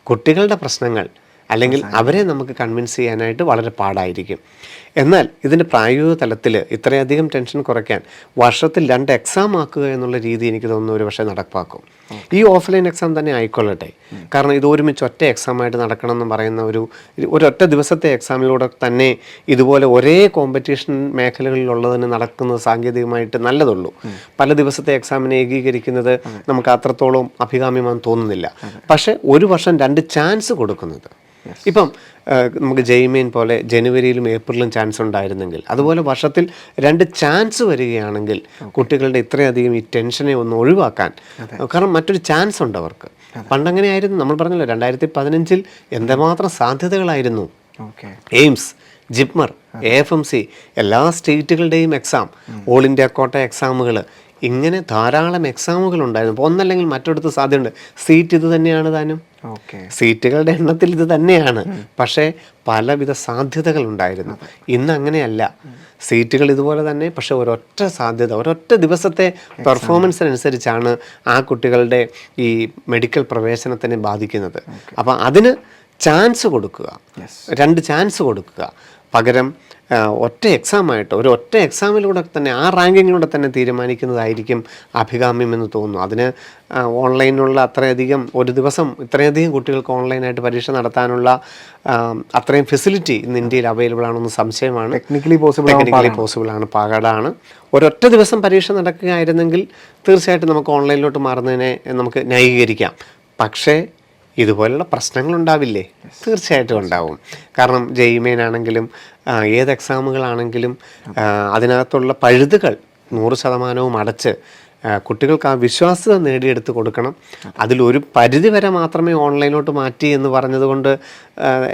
കുട്ടികളുടെ പ്രശ്നങ്ങൾ അല്ലെങ്കിൽ അവരെ നമുക്ക് കൺവിൻസ് ചെയ്യാനായിട്ട് വളരെ പാടായിരിക്കും. എന്നാൽ ഇതിൻ്റെ പ്രായോഗിക തലത്തിൽ ഇത്രയധികം ടെൻഷൻ കുറയ്ക്കാൻ വർഷത്തിൽ 2 എക്സാം ആക്കുക എന്നുള്ള രീതി എനിക്ക് തോന്നുന്നു ഒരു പക്ഷേ നടപ്പാക്കും. ഈ ഓഫ്ലൈൻ എക്സാം തന്നെ ആയിക്കൊള്ളട്ടെ. കാരണം ഇത് ഒരുമിച്ച് ഒറ്റ എക്സാമായിട്ട് നടക്കണം എന്ന് പറയുന്ന ഒരൊറ്റ ദിവസത്തെ എക്സാമിലൂടെ തന്നെ ഇതുപോലെ ഒരേ കോമ്പറ്റീഷൻ മേഖലകളിലുള്ളതിന് നടക്കുന്നത് സാങ്കേതികമായിട്ട് നല്ലതുള്ളൂ. പല ദിവസത്തെ എക്സാമിനെ ഏകീകരിക്കുന്നത് നമുക്ക് അത്രത്തോളം അഭികാമ്യമാണെന്ന് തോന്നുന്നില്ല. പക്ഷേ ഒരു വർഷം 2 ചാൻസ് കൊടുക്കുന്നത്, ഇപ്പം നമുക്ക് JEE പോലെ ജനുവരിയിലും ഏപ്രിലും ചാൻസ് ഉണ്ടായിരുന്നെങ്കിൽ, അതുപോലെ വർഷത്തിൽ 2 ചാൻസ് വരികയാണെങ്കിൽ കുട്ടികളുടെ ഇത്രയധികം ഈ ടെൻഷനെ ഒന്ന് ഒഴിവാക്കാൻ, കാരണം മറ്റൊരു ചാൻസ് ഉണ്ട് അവർക്ക്. പണ്ടങ്ങനെയായിരുന്നു. നമ്മൾ പറഞ്ഞല്ലോ 2015 എന്തുമാത്രം സാധ്യതകളായിരുന്നു. എയിംസ്, ജിപ്മർ, AFMC എല്ലാ സ്റ്റേറ്റുകളുടെയും എക്സാം, ഓൾ ഇന്ത്യ കോട്ട എക്സാമുകൾ, ഇങ്ങനെ ധാരാളം എക്സാമുകൾ ഉണ്ടായിരുന്നു. അപ്പോൾ ഒന്നല്ലെങ്കിൽ മറ്റൊടുത്ത് സാധ്യതയുണ്ട്. സീറ്റ് ഇത് തന്നെയാണ് താനും, സീറ്റുകളുടെ എണ്ണത്തിൽ ഇത് തന്നെയാണ്. പക്ഷേ പലവിധ സാധ്യതകൾ ഉണ്ടായിരുന്നു. ഇന്ന് അങ്ങനെയല്ല. സീറ്റുകൾ ഇതുപോലെ തന്നെ, പക്ഷെ ഒരൊറ്റ സാധ്യത, ഒരൊറ്റ ദിവസത്തെ പെർഫോമൻസിനനുസരിച്ചാണ് ആ കുട്ടികളുടെ ഈ മെഡിക്കൽ പ്രവേശനത്തിനെ ബാധിക്കുന്നത്. അപ്പം അതിന് ചാൻസ് കൊടുക്കുക, 2 ചാൻസ് കൊടുക്കുക. പകരം ഒറ്റ എക്സാമായിട്ട് ഒരൊറ്റ എക്സാമിലൂടെ തന്നെ ആ റാങ്കിങ്ങിലൂടെ തന്നെ തീരുമാനിക്കുന്നതായിരിക്കും അഭികാമ്യമെന്ന് തോന്നുന്നു. അതിന് ഓൺലൈനിലുള്ള അത്രയധികം ഒരു ദിവസം ഇത്രയധികം കുട്ടികൾക്ക് ഓൺലൈനായിട്ട് പരീക്ഷ നടത്താനുള്ള അത്രയും ഫെസിലിറ്റി ഇന്ന് ഇന്ത്യയിൽ അവൈലബിൾ ആണെന്ന് സംശയമാണ്. ടെക്നിക്കലി പോസിബിൾ ആണ്, പാകടാണ്. ഒരൊറ്റ ദിവസം പരീക്ഷ നടക്കുകയായിരുന്നെങ്കിൽ തീർച്ചയായിട്ടും നമുക്ക് ഓൺലൈനിലോട്ട് മാറുന്നതിനെ നമുക്ക് ന്യായീകരിക്കാം. പക്ഷേ ഇതുപോലുള്ള പ്രശ്നങ്ങളുണ്ടാവില്ലേ? തീർച്ചയായിട്ടും ഉണ്ടാവും. കാരണം JEE ആണെങ്കിലും ഏത് എക്സാമുകളാണെങ്കിലും അതിനകത്തുള്ള പഴുതുകൾ 100% അടച്ച് കുട്ടികൾക്ക് ആ വിശ്വാസ്യത നേടിയെടുത്ത് കൊടുക്കണം. അതിലൊരു പരിധി വരെ മാത്രമേ ഓൺലൈനിലോട്ട് മാറ്റി എന്ന് പറഞ്ഞതുകൊണ്ട്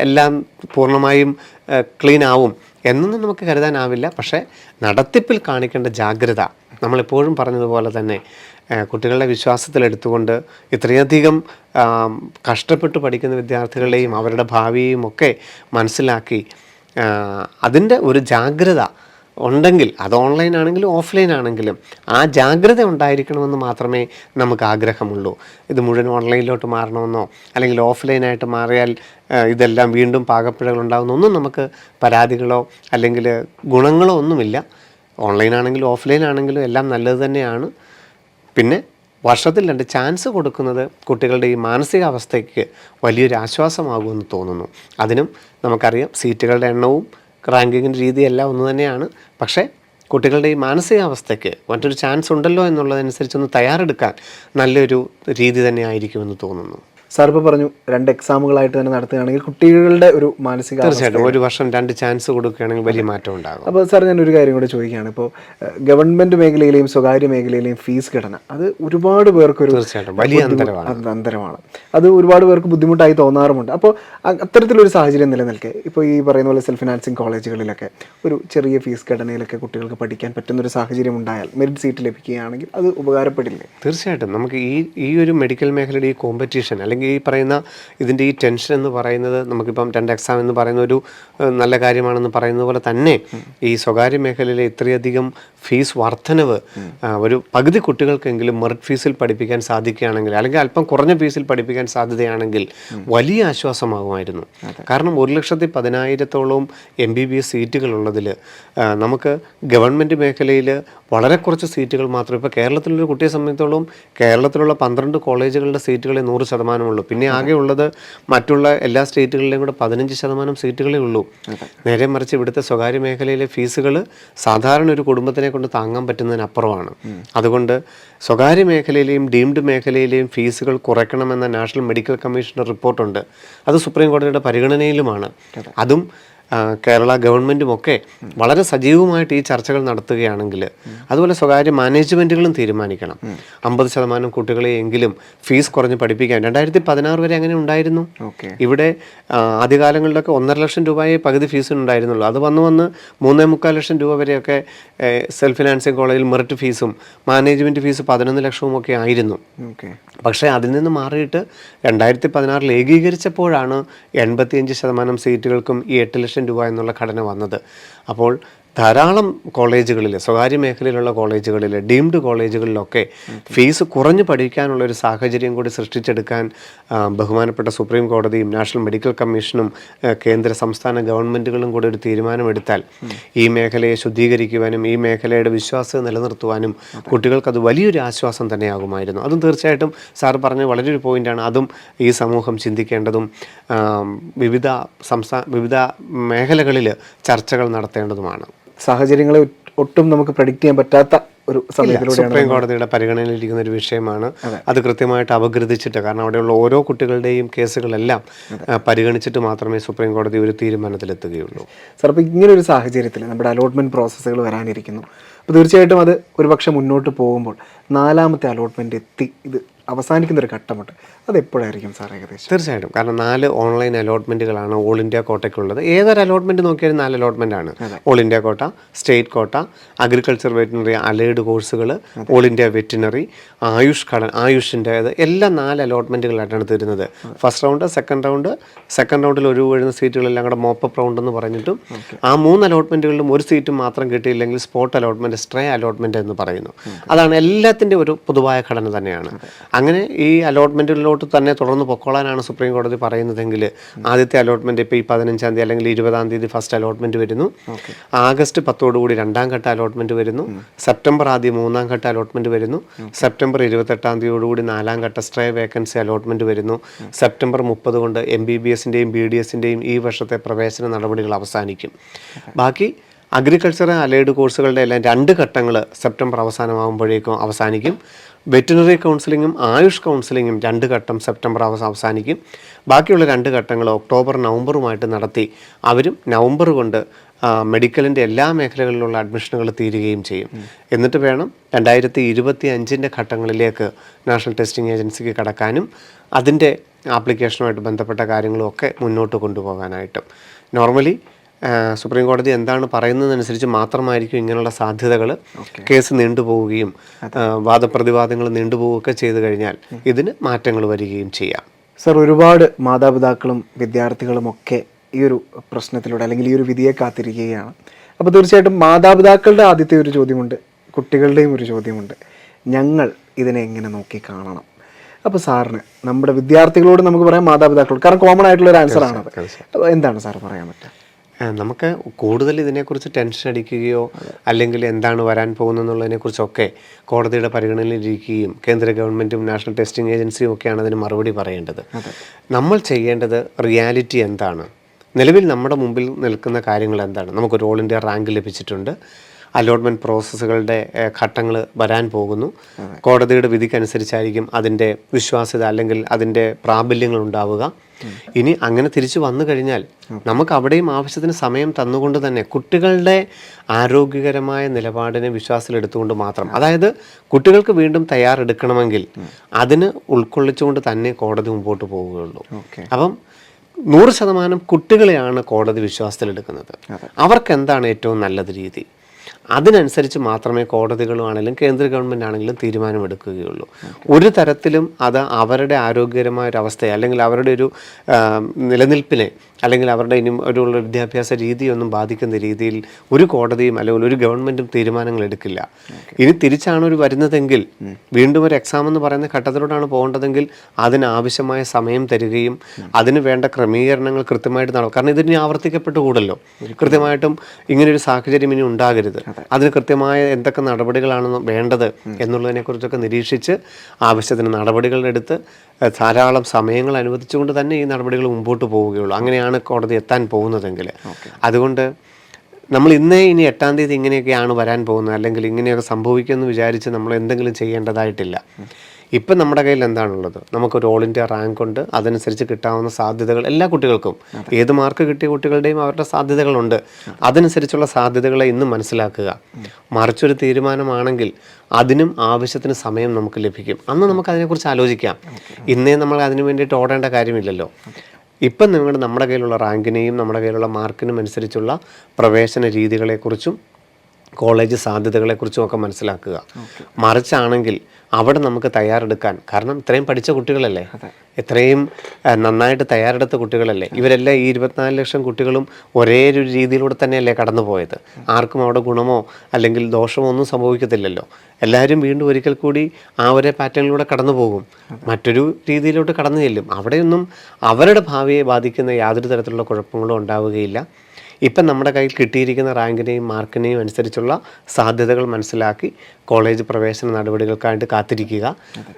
എല്ലാം പൂർണ്ണമായും ക്ലീൻ ആവും എന്നൊന്നും നമുക്ക് കരുതാനാവില്ല. പക്ഷേ നടത്തിപ്പിൽ കാണിക്കേണ്ട ജാഗ്രത നമ്മളെപ്പോഴും പറഞ്ഞതുപോലെ തന്നെ കുട്ടികളുടെ വിശ്വാസത്തിലെടുത്തുകൊണ്ട് ഇത്രയധികം കഷ്ടപ്പെട്ട് പഠിക്കുന്ന വിദ്യാർത്ഥികളെയും അവരുടെ ഭാവിയെയും ഒക്കെ മനസ്സിലാക്കി അതിൻ്റെ ഒരു ജാഗ്രത ഉണ്ടെങ്കിൽ, അത് ഓൺലൈൻ ആണെങ്കിലും ഓഫ്ലൈൻ ആണെങ്കിലും ആ ജാഗ്രത ഉണ്ടായിരിക്കണമെന്ന് മാത്രമേ നമുക്ക് ആഗ്രഹമുള്ളൂ. ഇത് മുഴുവൻ ഓൺലൈനിലോട്ട് മാറണമെന്നോ അല്ലെങ്കിൽ ഓഫ്ലൈനായിട്ട് മാറിയാൽ ഇതെല്ലാം വീണ്ടും പാകപ്പിഴകൾ ഉണ്ടാകുന്നൊന്നും നമുക്ക് പരാതികളോ അല്ലെങ്കിൽ ഗുണങ്ങളോ ഒന്നുമില്ല. ഓൺലൈൻ ആണെങ്കിലും ഓഫ്ലൈൻ ആണെങ്കിലും എല്ലാം നല്ലത് തന്നെയാണ്. പിന്നെ വർഷത്തിൽ 2 ചാൻസ് കൊടുക്കുന്നത് കുട്ടികളുടെ ഈ മാനസികാവസ്ഥയ്ക്ക് വലിയൊരു ആശ്വാസമാകുമെന്ന് തോന്നുന്നു. അതിനും നമുക്കറിയാം സീറ്റുകളുടെ എണ്ണവും റാങ്കിങ്ങിൻ്റെ രീതിയെല്ലാം ഒന്ന് തന്നെയാണ്. പക്ഷേ കുട്ടികളുടെ ഈ മാനസികാവസ്ഥയ്ക്ക് മറ്റൊരു ചാൻസ് ഉണ്ടല്ലോ എന്നുള്ളതനുസരിച്ചൊന്ന് തയ്യാറെടുക്കാൻ നല്ലൊരു രീതി തന്നെ ആയിരിക്കുമെന്ന് തോന്നുന്നു. സാർ ഇപ്പോൾ പറഞ്ഞു 2 എക്സാമുകളായിട്ട് തന്നെ നടത്തുകയാണെങ്കിൽ കുട്ടികളുടെ ഒരു മാനസിക, തീർച്ചയായിട്ടും ഒരു വർഷം 2 ചാൻസ് കൊടുക്കുകയാണെങ്കിൽ വലിയ മാറ്റം ഉണ്ടാകും. അപ്പോൾ സാർ ഞാനൊരു കാര്യം കൂടെ ചോദിക്കുകയാണ്. ഇപ്പോൾ ഗവൺമെൻറ് മേഖലയിലെയും സ്വകാര്യ മേഖലയിലെയും ഫീസ് ഘടന അത് ഒരുപാട് പേർക്കൊരു വലിയ അന്തരമാണ്. അത് ഒരുപാട് പേർക്ക് ബുദ്ധിമുട്ടായി തോന്നാറുമുണ്ട്. അപ്പോൾ അത്തരത്തിലൊരു സാഹചര്യം നിലനിൽക്കെ ഇപ്പോൾ ഈ പറയുന്ന പോലെ സെൽഫ് ഫിനാൻസിങ് കോളേജുകളിലൊക്കെ ഒരു ചെറിയ ഫീസ് ഘടനയിലൊക്കെ കുട്ടികൾക്ക് പഠിക്കാൻ പറ്റുന്നൊരു സാഹചര്യം ഉണ്ടായാൽ, മെറിറ്റ് സീറ്റ് ലഭിക്കുകയാണെങ്കിൽ അത് ഉപകാരപ്പെടില്ലേ? തീർച്ചയായിട്ടും. നമുക്ക് ഈ ഒരു മെഡിക്കൽ മേഖലയുടെ ഈ കോമ്പറ്റീഷൻ അല്ലെങ്കിൽ ഈ പറയുന്ന ഇതിൻ്റെ ഈ ടെൻഷൻ എന്ന് പറയുന്നത് നമുക്കിപ്പം 2 എക്സാം എന്ന് പറയുന്ന ഒരു നല്ല കാര്യമാണെന്ന് പറയുന്നത് പോലെ തന്നെ ഈ സ്വകാര്യ മേഖലയിലെ ഇത്രയധികം ഫീസ് വർധനവ് ഒരു പകുതി കുട്ടികൾക്കെങ്കിലും മെറിറ്റ് ഫീസിൽ പഠിപ്പിക്കാൻ സാധിക്കുകയാണെങ്കിൽ അല്ലെങ്കിൽ അല്പം കുറഞ്ഞ ഫീസിൽ പഠിപ്പിക്കാൻ സാധ്യതയാണെങ്കിൽ വലിയ ആശ്വാസമാകുമായിരുന്നു. കാരണം 1,10,000-ഓളം MBBS സീറ്റുകളുള്ളതിൽ നമുക്ക് ഗവൺമെൻറ് മേഖലയിൽ വളരെ കുറച്ച് സീറ്റുകൾ മാത്രം. ഇപ്പോൾ കേരളത്തിലൊരു കുട്ടിയെ സംബന്ധിച്ചോളം കേരളത്തിലുള്ള 12 കോളേജുകളുടെ സീറ്റുകളെ 100% ഉള്ളൂ. പിന്നെ ആകെ ഉള്ളത് മറ്റുള്ള എല്ലാ സ്റ്റേറ്റുകളിലെയും കൂടെ 15% സീറ്റുകളേ ഉള്ളൂ. നേരെ മറിച്ച് ഇവിടുത്തെ സ്വകാര്യ മേഖലയിലെ ഫീസുകൾ സാധാരണ ഒരു കുടുംബത്തിനെ കൊണ്ട് താങ്ങാൻ പറ്റുന്നതിനപ്പുറമാണ്. അതുകൊണ്ട് സ്വകാര്യ മേഖലയിലെയും ഡീംഡ് മേഖലയിലെയും ഫീസുകൾ കുറയ്ക്കണമെന്ന നാഷണൽ മെഡിക്കൽ കമ്മീഷൻ്റെ റിപ്പോർട്ടുണ്ട്. അത് സുപ്രീം കോടതിയുടെ പരിഗണനയിലുമാണ്. അതും കേരള ഗവൺമെൻറ്റുമൊക്കെ വളരെ സജീവമായിട്ട് ഈ ചർച്ചകൾ നടത്തുകയാണെങ്കിൽ, അതുപോലെ സ്വകാര്യ മാനേജ്മെൻറ്റുകളും തീരുമാനിക്കണം 50% കുട്ടികളെയെങ്കിലും ഫീസ് കുറഞ്ഞ് പഠിപ്പിക്കാൻ. 2016 വരെ അങ്ങനെ ഉണ്ടായിരുന്നു. ഇവിടെ ആദ്യകാലങ്ങളിലൊക്കെ 1.5 ലക്ഷം രൂപയെ പകുതി ഫീസ് ഉണ്ടായിരുന്നുള്ളൂ. അത് വന്ന് 3.25 ലക്ഷം രൂപ വരെയൊക്കെ സെൽഫ് ഫിനാൻസിങ് കോളേജിൽ മെറിറ്റ് ഫീസും മാനേജ്മെൻറ്റ് ഫീസ് 11 ലക്ഷവും ഒക്കെ ആയിരുന്നു. പക്ഷേ അതിൽ നിന്ന് മാറിയിട്ട് 2016 ഏകീകരിച്ചപ്പോഴാണ് 85% സീറ്റുകൾക്കും ഈ 8 ലക്ഷം രൂപ എന്നുള്ള ഘടന വന്നത്. അപ്പോൾ ധാരാളം കോളേജുകളിൽ, സ്വകാര്യ മേഖലയിലുള്ള കോളേജുകളിൽ, ഡീംഡ് കോളേജുകളിലൊക്കെ ഫീസ് കുറഞ്ഞു പഠിക്കാനുള്ളൊരു സാഹചര്യം കൂടി സൃഷ്ടിച്ചെടുക്കാൻ ബഹുമാനപ്പെട്ട സുപ്രീം കോടതിയും നാഷണൽ മെഡിക്കൽ കമ്മീഷനും കേന്ദ്ര സംസ്ഥാന ഗവൺമെൻറ്റുകളും കൂടി ഒരു തീരുമാനമെടുത്താൽ ഈ മേഖലയെ ശുദ്ധീകരിക്കുവാനും ഈ മേഖലയുടെ വിശ്വാസം നിലനിർത്തുവാനും കുട്ടികൾക്കത് വലിയൊരു ആശ്വാസം തന്നെയാകുമായിരുന്നു. അതും തീർച്ചയായിട്ടും സാർ പറഞ്ഞ വളരെ ഒരു പോയിൻ്റാണ്. അതും ഈ സമൂഹം ചിന്തിക്കേണ്ടതും വിവിധ മേഖലകളിൽ ചർച്ചകൾ നടത്തേണ്ടതുമാണ്. സാഹചര്യങ്ങളെ ഒട്ടും നമുക്ക് പ്രഡിക്റ്റ് ചെയ്യാൻ പറ്റാത്ത ഒരു സമയത്തിലൂടെയാണ് സുപ്രീം കോടതിയുടെ പരിഗണനയിലിരിക്കുന്ന ഒരു വിഷയമാണ്. അത് കൃത്യമായിട്ട് അപഗ്രഥിച്ചിട്ട്, കാരണം അവിടെയുള്ള ഓരോ കുട്ടികളുടെയും കേസുകളെല്ലാം പരിഗണിച്ചിട്ട് മാത്രമേ സുപ്രീം കോടതി ഒരു തീരുമാനത്തിലെത്തുകയുള്ളൂ. സാർ, അപ്പോൾ ഇങ്ങനെ ഒരു സാഹചര്യത്തിൽ നമ്മുടെ അലോട്ട്മെൻറ്റ് പ്രോസസ്സുകൾ വരാനിരിക്കുന്നു. അപ്പോൾ തീർച്ചയായിട്ടും അത് ഒരുപക്ഷെ മുന്നോട്ട് പോകുമ്പോൾ 4ാമത്തെ അലോട്ട്മെൻറ്റ് എത്തി ഇത് അവസാനിക്കുന്ന ഒരു ഘട്ടമുണ്ട്. അത് എപ്പോഴായിരിക്കും സാർ ഏകദേശം? തീർച്ചയായിട്ടും. കാരണം 4 ഓൺലൈൻ അലോട്ട്മെൻറ്റുകളാണ് ഓൾ ഇന്ത്യ കോട്ടയ്ക്കുള്ളത്. ഏതൊരു അലോട്ട്മെൻറ്റ് നോക്കിയാലും 4 അലോട്ട്മെൻറ്റാണ്. ഓൾ ഇന്ത്യ കോട്ട, സ്റ്റേറ്റ് കോട്ട, അഗ്രികൾച്ചർ വെറ്റിനറി അലൈഡ് കോഴ്സുകൾ, ഓൾ ഇന്ത്യ വെറ്റിനറി, ആയുഷിൻ്റെ എല്ലാം 4 അലോട്ട്മെൻറ്റുകളായിട്ടാണ് തരുന്നത്. ഫസ്റ്റ് റൗണ്ട്, സെക്കൻഡ് റൗണ്ടിൽ ഒഴിവുവരുന്ന സീറ്റുകളെല്ലാം കൂടെ മോപ്പപ്പ് റൗണ്ട് എന്ന് പറഞ്ഞിട്ടും ആ 3 അലോട്ട്മെൻറ്റുകളിലും ഒരു സീറ്റ് മാത്രം കിട്ടിയില്ലെങ്കിൽ സ്പോട്ട് അലോട്ട്മെൻറ്റ്, സ്ട്രേ അലോട്ട്മെൻറ്റ് എന്ന് പറയുന്നു. അതാണ് എല്ലാത്തിൻ്റെ ഒരു പൊതുവായ ഘടന തന്നെയാണ്. അങ്ങനെ ഈ അലോട്ട്മെൻറ്റുകളിലോട്ട് തന്നെ തുടർന്ന് പൊക്കോളാനാണ് സുപ്രീം കോടതി പറയുന്നതെങ്കിൽ ആദ്യത്തെ അലോട്ട്മെൻറ്റ് ഇപ്പോൾ ഈ 15-ാം തീയതി അല്ലെങ്കിൽ 20-ാം തീയതി ഫസ്റ്റ് അലോട്ട്മെൻറ്റ് വരുന്നു. ആഗസ്റ്റ് 10 2ാം ഘട്ട അലോട്ട്മെൻറ്റ് വരുന്നു. സെപ്റ്റംബർ 3ാം ഘട്ട അലോട്ട്മെൻറ്റ് വരുന്നു. സെപ്റ്റംബർ 28-ാം തീയതിയോടുകൂടി 4ാം ഘട്ട സ്ട്രേ വേക്കൻസി അലോട്ട്മെൻറ്റ് വരുന്നു. സെപ്റ്റംബർ 30 കൊണ്ട് MBBSൻ്റെയും BDSൻ്റെയും ഈ വർഷത്തെ പ്രവേശന നടപടികൾ അവസാനിക്കും. ബാക്കി അഗ്രികൾച്ചർ അലൈഡ് കോഴ്സുകളുടെ എല്ലാം 2 ഘട്ടങ്ങൾ സെപ്റ്റംബർ അവസാനമാകുമ്പോഴേക്കും അവസാനിക്കും. വെറ്റിനറി കൗൺസിലിങ്ങും ആയുഷ് കൗൺസിലിങ്ങും 2 ഘട്ടം സെപ്റ്റംബർ അവസാനിക്കും. ബാക്കിയുള്ള 2 ഘട്ടങ്ങൾ ഒക്ടോബർ നവംബറുമായിട്ട് നടത്തി അവരും നവംബർ കൊണ്ട് മെഡിക്കലിൻ്റെ എല്ലാ മേഖലകളിലുള്ള അഡ്മിഷനുകൾ തീരുകയും ചെയ്യും. എന്നിട്ട് വേണം 2025 ഘട്ടങ്ങളിലേക്ക് നാഷണൽ ടെസ്റ്റിംഗ് ഏജൻസിക്ക് കടക്കാനും അതിൻ്റെ ആപ്ലിക്കേഷനുമായിട്ട് ബന്ധപ്പെട്ട കാര്യങ്ങളും ഒക്കെ മുന്നോട്ട് കൊണ്ടുപോകാനായിട്ടും. നോർമലി സുപ്രീം കോടതി എന്താണ് പറയുന്നതനുസരിച്ച് മാത്രമായിരിക്കും ഇങ്ങനെയുള്ള സാധ്യതകൾ. കേസ് നീണ്ടുപോവുകയും വാദപ്രതിവാദങ്ങൾ നീണ്ടുപോവുകയൊക്കെ ചെയ്തു കഴിഞ്ഞാൽ ഇതിന് മാറ്റങ്ങൾ വരികയും ചെയ്യാം. സർ, ഒരുപാട് മാതാപിതാക്കളും വിദ്യാർത്ഥികളും ഒക്കെ ഈ ഒരു പ്രശ്നത്തിലൂടെ അല്ലെങ്കിൽ ഈ ഒരു വിധിയെ കാത്തിരിക്കുകയാണ്. അപ്പോൾ തീർച്ചയായിട്ടും മാതാപിതാക്കളുടെ ആദ്യത്തെ ഒരു ചോദ്യമുണ്ട്, കുട്ടികളുടെയും ഒരു ചോദ്യമുണ്ട്. ഞങ്ങൾ ഇതിനെ എങ്ങനെ നോക്കി കാണണം? അപ്പോൾ സാറിന് നമ്മുടെ വിദ്യാർത്ഥികളോട് നമുക്ക് പറയാം, മാതാപിതാക്കളോട്, കാരണം കോമൺ ആയിട്ടുള്ള ഒരു ആൻസറാണത്. അപ്പോൾ എന്താണ് സാർ പറയാൻ പറ്റുക? നമുക്ക് കൂടുതൽ ഇതിനെക്കുറിച്ച് ടെൻഷൻ അടിക്കുകയോ അല്ലെങ്കിൽ എന്താണ് വരാൻ പോകുന്നതെന്നുള്ളതിനെക്കുറിച്ചൊക്കെ കോടതിയുടെ പരിഗണനയിലിരിക്കുകയും കേന്ദ്ര ഗവൺമെൻറ്റും നാഷണൽ ടെസ്റ്റിംഗ് ഏജൻസിയും ഒക്കെയാണ് അതിന് മറുപടി പറയേണ്ടത്. നമ്മൾ ചെയ്യേണ്ടത് റിയാലിറ്റി എന്താണ്, നിലവിൽ നമ്മുടെ മുമ്പിൽ നിൽക്കുന്ന കാര്യങ്ങൾ എന്താണ്. നമുക്കൊരു ഓൾ ഇന്ത്യ റാങ്ക് ലഭിച്ചിട്ടുണ്ട്. അലോട്ട്മെൻറ്റ് പ്രോസസ്സുകളുടെ ഘട്ടങ്ങൾ വരാൻ പോകുന്നു. കോടതിയുടെ വിധിക്കനുസരിച്ചായിരിക്കും അതിൻ്റെ വിശ്വാസ്യത അല്ലെങ്കിൽ അതിൻ്റെ പ്രാബല്യങ്ങൾ ഉണ്ടാവുക. ഇനി അങ്ങനെ തിരിച്ചു വന്നു കഴിഞ്ഞാൽ നമുക്ക് അവിടെയും ആവശ്യത്തിന് സമയം തന്നുകൊണ്ട് തന്നെ കുട്ടികളുടെ ആരോഗ്യകരമായ നിലപാടിനെ വിശ്വാസത്തിലെടുത്തുകൊണ്ട് മാത്രം, അതായത് കുട്ടികൾക്ക് വീണ്ടും തയ്യാറെടുക്കണമെങ്കിൽ അതിന് ഉൾക്കൊള്ളിച്ചുകൊണ്ട് തന്നെ കോടതി മുമ്പോട്ട് പോവുകയുള്ളൂ. അപ്പം 100% കുട്ടികളെയാണ് കോടതി വിശ്വാസത്തിലെടുക്കുന്നത്. അവർക്ക് എന്താണ് ഏറ്റവും നല്ലത് രീതി, അതിനനുസരിച്ച് മാത്രമേ കോടതികളുമാണെങ്കിലും കേന്ദ്ര ഗവൺമെൻറ് ആണെങ്കിലും തീരുമാനമെടുക്കുകയുള്ളൂ. ഒരു തരത്തിലും അത് അവരുടെ ആരോഗ്യകരമായ ഒരു അവസ്ഥയെ അല്ലെങ്കിൽ അവരുടെ ഒരു നിലനിൽപ്പിനെ അല്ലെങ്കിൽ അവരുടെ ഇനി ഒരു വിദ്യാഭ്യാസ രീതിയൊന്നും ബാധിക്കുന്ന രീതിയിൽ ഒരു കോടതിയും അല്ലെങ്കിൽ ഒരു ഗവൺമെൻറ്റും തീരുമാനങ്ങൾ എടുക്കില്ല. ഇനി തിരിച്ചാണ് ഒരു വരുന്നതെങ്കിൽ വീണ്ടും ഒരു എക്സാം എന്ന് പറയുന്ന ഘട്ടത്തിലൂടെയാണ് പോകേണ്ടതെങ്കിൽ അതിനാവശ്യമായ സമയം തരികയും അതിന് വേണ്ട ക്രമീകരണങ്ങൾ കൃത്യമായിട്ട് നടക്കും. കാരണം ഇതിനി ആവർത്തിക്കപ്പെട്ടുകൂടല്ലോ. കൃത്യമായിട്ടും ഇങ്ങനൊരു സാഹചര്യം ഇനി ഉണ്ടാകരുത്. അതിന് കൃത്യമായ എന്തൊക്കെ നടപടികളാണ് വേണ്ടത് എന്നുള്ളതിനെക്കുറിച്ചൊക്കെ നിരീക്ഷിച്ച് ആവശ്യത്തിന് നടപടികളെടുത്ത് ധാരാളം സമയങ്ങൾ അനുവദിച്ചുകൊണ്ട് തന്നെ ഈ നടപടികൾ മുമ്പോട്ട് പോവുകയുള്ളൂ. അങ്ങനെയാണ് കോടതി എത്താൻ പോകുന്നതെങ്കിൽ. അതുകൊണ്ട് നമ്മൾ ഇനി 8-ാം തീയതി ഇങ്ങനെയൊക്കെയാണ് വരാൻ പോകുന്നത് അല്ലെങ്കിൽ ഇങ്ങനെയൊക്കെ സംഭവിക്കുമെന്ന് വിചാരിച്ച് നമ്മൾ എന്തെങ്കിലും ചെയ്യേണ്ടതായിട്ടില്ല. ഇപ്പം നമ്മുടെ കയ്യിൽ എന്താണുള്ളത്, നമുക്കൊരു ഓൾ ഇന്ത്യ റാങ്ക് ഉണ്ട്, അതനുസരിച്ച് കിട്ടാവുന്ന സാധ്യതകൾ എല്ലാ കുട്ടികൾക്കും, ഏത് മാർക്ക് കിട്ടിയ കുട്ടികളുടെയും അവരുടെ സാധ്യതകളുണ്ട്. അതനുസരിച്ചുള്ള സാധ്യതകളെ ഇന്ന് മനസ്സിലാക്കുക. മറിച്ചൊരു തീരുമാനമാണെങ്കിൽ അതിനും ആവശ്യത്തിന് സമയം നമുക്ക് ലഭിക്കും. അന്ന് നമുക്ക് അതിനെക്കുറിച്ച് ആലോചിക്കാം. ഇന്നേ നമ്മൾ അതിനു വേണ്ടിയിട്ട് ഓടേണ്ട കാര്യമില്ലല്ലോ. ഇപ്പം നമ്മുടെ കയ്യിലുള്ള റാങ്കിനെയും നമ്മുടെ കയ്യിലുള്ള മാർക്കിനും അനുസരിച്ചുള്ള പ്രവേശന രീതികളെക്കുറിച്ചും കോളേജ് സാധ്യതകളെക്കുറിച്ചും ഒക്കെ മനസ്സിലാക്കുക. മറിച്ചാണെങ്കിൽ അവിടെ നമുക്ക് തയ്യാറെടുക്കാൻ, കാരണം ഇത്രയും പഠിച്ച കുട്ടികളല്ലേ, ഇത്രയും നന്നായിട്ട് തയ്യാറെടുത്ത കുട്ടികളല്ലേ, ഇവരെല്ലാം ഈ 24 ലക്ഷം കുട്ടികളും ഒരേ ഒരു രീതിയിലൂടെ തന്നെയല്ലേ കടന്നു പോയത്. ആർക്കും അവിടെ ഗുണമോ അല്ലെങ്കിൽ ദോഷമോ ഒന്നും സംഭവിക്കത്തില്ലല്ലോ. എല്ലാവരും വീണ്ടും ഒരിക്കൽ കൂടി ആ ഒരേ പാറ്റേണിലൂടെ കടന്നു പോകും, മറ്റൊരു രീതിയിലോട്ട് കടന്നു ചെല്ലും. അവിടെയൊന്നും അവരുടെ ഭാവിയെ ബാധിക്കുന്ന യാതൊരു തരത്തിലുള്ള കുഴപ്പങ്ങളും ഉണ്ടാവുകയില്ല. ഇപ്പം നമ്മുടെ കയ്യിൽ കിട്ടിയിരിക്കുന്ന റാങ്കിനെയും മാർക്കിനെയും അനുസരിച്ചുള്ള സാധ്യതകൾ മനസ്സിലാക്കി കോളേജ് പ്രവേശന നടപടികൾക്കായിട്ട് കാത്തിരിക്കുക.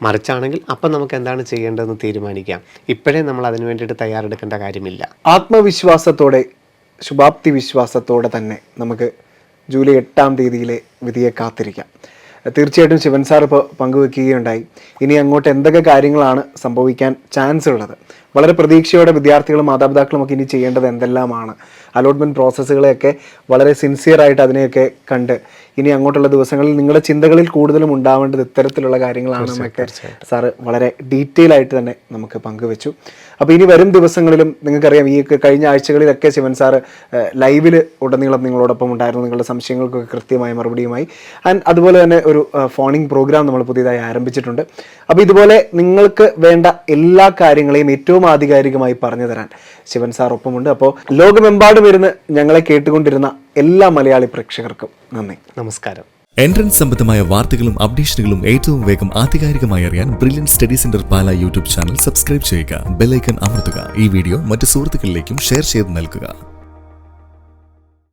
മറിച്ചാണെങ്കിൽ അപ്പം നമുക്ക് എന്താണ് ചെയ്യേണ്ടതെന്ന് തീരുമാനിക്കാം. ഇപ്പോഴേ നമ്മൾ അതിനു വേണ്ടിയിട്ട് തയ്യാറെടുക്കേണ്ട കാര്യമില്ല. ആത്മവിശ്വാസത്തോടെ, ശുഭാപ്തി വിശ്വാസത്തോടെ തന്നെ നമുക്ക് ജൂലൈ 8-ാം തീയതിയിലെ വിധിയെ കാത്തിരിക്കാം. തീർച്ചയായിട്ടും ശിവൻ സാർ ഇപ്പോൾ പങ്കുവെക്കുകയുണ്ടായി. ഇനി അങ്ങോട്ട് എന്തൊക്കെ കാര്യങ്ങളാണ് സംഭവിക്കാൻ ചാൻസ് ഉള്ളത്, വളരെ പ്രതീക്ഷയോടെ വിദ്യാർത്ഥികളും മാതാപിതാക്കളും ഒക്കെ ഇനി ചെയ്യേണ്ടത് എന്തെല്ലാമാണ്, അലോട്ട്മെൻറ്റ് പ്രോസസ്സുകളെയൊക്കെ വളരെ സിൻസിയറായിട്ട് അതിനെയൊക്കെ കണ്ട് ഇനി അങ്ങോട്ടുള്ള ദിവസങ്ങളിൽ നിങ്ങളുടെ ചിന്തകളിൽ കൂടുതലും ഉണ്ടാവേണ്ടത് ഇത്തരത്തിലുള്ള കാര്യങ്ങളാണെന്നൊക്കെ സാറ് വളരെ ഡീറ്റെയിൽ ആയിട്ട് തന്നെ നമുക്ക് പങ്കുവെച്ചു. അപ്പോൾ ഇനി വരും ദിവസങ്ങളിലും നിങ്ങൾക്കറിയാം, ഈ കഴിഞ്ഞ ആഴ്ചകളിലൊക്കെ ശിവൻ സാറ് ലൈവിൽ ഉടനീളം നിങ്ങളോടൊപ്പം ഉണ്ടായിരുന്നു, നിങ്ങളുടെ സംശയങ്ങൾക്കൊക്കെ കൃത്യമായ മറുപടിയുമായി. ആൻഡ് അതുപോലെ തന്നെ ഒരു ഫോണിംഗ് പ്രോഗ്രാം നമ്മൾ പുതിയതായി ആരംഭിച്ചിട്ടുണ്ട്. അപ്പോൾ ഇതുപോലെ നിങ്ങൾക്ക് വേണ്ട എല്ലാ കാര്യങ്ങളെയും ഏറ്റവും ആധികാരികമായി പറഞ്ഞു തരാൻ ശിവൻ സാർ ഒപ്പമുണ്ട്. അപ്പോൾ ലോകമെമ്പാടും ഇരുന്ന് ഞങ്ങളെ കേട്ടുകൊണ്ടിരുന്ന എല്ലാ മലയാളി പ്രേക്ഷകർക്കും നന്ദി, നമസ്കാരം. എൻട്രൻസ് സംബന്ധമായ വാർത്തകളും അപ്ഡേഷനുകളും ഏറ്റവും വേഗം ആധികാരികമായി അറിയാൻ ബ്രില്യൻറ്റ് സ്റ്റഡി സെന്റർ പാല യൂട്യൂബ് ചാനൽ സബ്സ്ക്രൈബ് ചെയ്യുക, ബെൽ ഐക്കൺ അമർത്തുക. ഈ വീഡിയോ മറ്റ് സുഹൃത്തുക്കളിലേക്കും ഷെയർ ചെയ്ത് നൽകുക.